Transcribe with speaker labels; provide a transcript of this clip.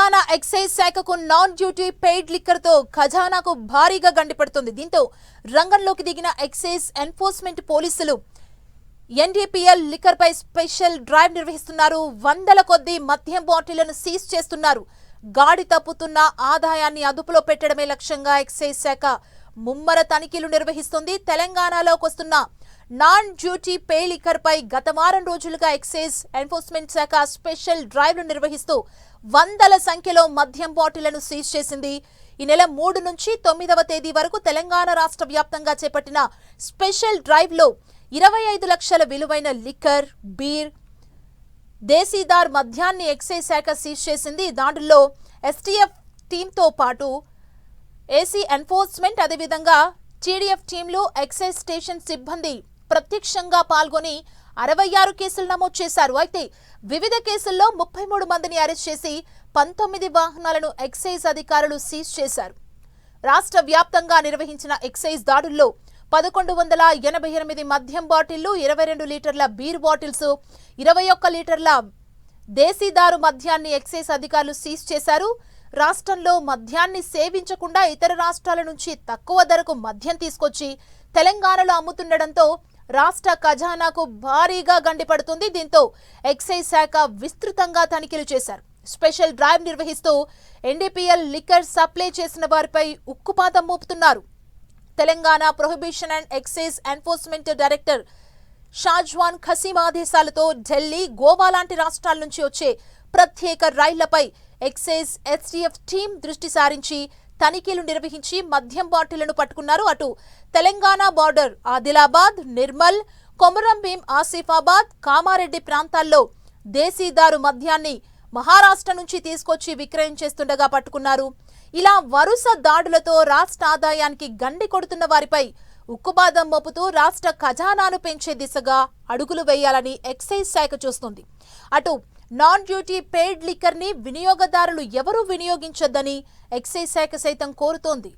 Speaker 1: Telangana excise శాఖకు non duty paid liquor తో ఖజానాకు భారీగా గండిపడుతుంది. దీంతో రంగంలోకి దిగిన ఎక్సైజ్ ఎన్ఫోర్స్మెంట్ పోలీసులు ఎన్డీపీఎల్ లిక్కర్ పై స్పెషల్ డ్రైవ్ నిర్వహిస్తున్నారు. వందల కొద్దీ మద్యం బాటిళ్లను సీజ్ చేస్తున్నారు. గాడి తప్పుతున్న ఆదాయాన్ని అదుపులో పెట్టడమే లక్ష్యంగా ఎక్సైజ్ శాఖ ముమ్మర తనిఖీలు నిర్వహిస్తుంది. తెలంగాణలోకి వస్తున్న నాన్ డ్యూటీ పే లిక్కర్ పై గత వారం రోజులుగా ఎక్సైజ్ ఎన్ఫోర్స్మెంట్ శాఖ స్పెషల్ డ్రైవ్లు నిర్వహిస్తూ వందల సంఖ్యలో మద్యం బాటిళ్లను సీజ్ చేసింది. ఈ నెల 3 నుంచి 9వ తేదీ వరకు తెలంగాణ రాష్ట్ర వ్యాప్తంగా చేపట్టిన స్పెషల్ డ్రైవ్ లో 25 లక్షల విలువైన లిక్కర్, బీర్, దేశీదార్ మద్యాన్ని ఎక్సైజ్ శాఖ సీజ్ చేసింది. దాంట్లో ఎస్టీఎఫ్ టీంతో పాటు ఏసీ ఎన్ఫోర్స్మెంట్, అదేవిధంగా టీడీఎఫ్ టీంలు, ఎక్సైజ్ స్టేషన్ సిబ్బంది ప్రత్యక్షంగా పాల్గొని 66 కేసులు నమోదు చేశారు. అయితే వివిధ కేసుల్లో 33 మందిని అరెస్ట్ చేసి 19 వాహనాలను ఎక్సైజ్ అధికారులు సీజ్ చేశారు. రాష్ట్ర వ్యాప్తంగా నిర్వహించిన ఎక్సైజ్ దాడుల్లో 1188 మద్యం బాటిళ్లు, 22 లీటర్ల బీర్ బాటిల్స్, 21 లీటర్ల దేశీదారు మద్యాన్ని ఎక్సైజ్ అధికారులు సీజ్ చేశారు. రాష్ట్రంలో మద్యాన్ని సేవించకుండా ఇతర రాష్ట్రాల నుంచి తక్కువ ధరకు మద్యం తీసుకొచ్చి తెలంగాణలో అమ్ముతుండటంతో రాష్ట్ర ఖజానాకు భారీగా గండిపడుతుంది. దీంతో ఎక్సైజ్ శాఖ విస్తృతంగా తనిఖీలు చేశారు. స్పెషల్ డ్రైవ్ నిర్వహిస్తూ ఎన్డీపీఎల్ లిక్కర్ సప్లై చేసిన వారిపై ఉక్కుపాతం మోపుతున్నారు. Telangana prohibition and excise enforcement director Shahnawaz Qasim ఆదేశాలతో ఢిల్లీ, గోవా లాంటి రాష్ట్రాల నుంచి వచ్చే ప్రత్యేక రైళ్లపై ఎక్సైజ్ ఎస్టీఎఫ్ టీం దృష్టి సారించి తనిఖీలు నిర్వహించి మద్యం బాటిళ్లను పట్టుకున్నారు. అటు తెలంగాణ బార్డర్ ఆదిలాబాద్, నిర్మల్, కొమరంభీం, ఆసిఫాబాద్, కామారెడ్డి ప్రాంతాల్లో దేశీదారు మద్యాన్ని మహారాష్ట్ర నుంచి తీసుకొచ్చి విక్రయం చేస్తుండగా పట్టుకున్నారు. ఇలా వరుస దాడులతో రాష్ట్ర ఆదాయానికి గండి కొడుతున్న వారిపై ఉక్కుపాదం మోపుతూ రాష్ట్ర ఖజానాను పెంచే దిశగా అడుగులు వేయాలని ఎక్సైజ్ శాఖ చూస్తుంది. అటు నాన్ డ్యూటీ పెయిడ్ లిక్కర్ ని వినియోగదారులు ఎవరూ వినియోగించొద్దని ఎక్సైజ్ శాఖ సైతం కోరుతోంది.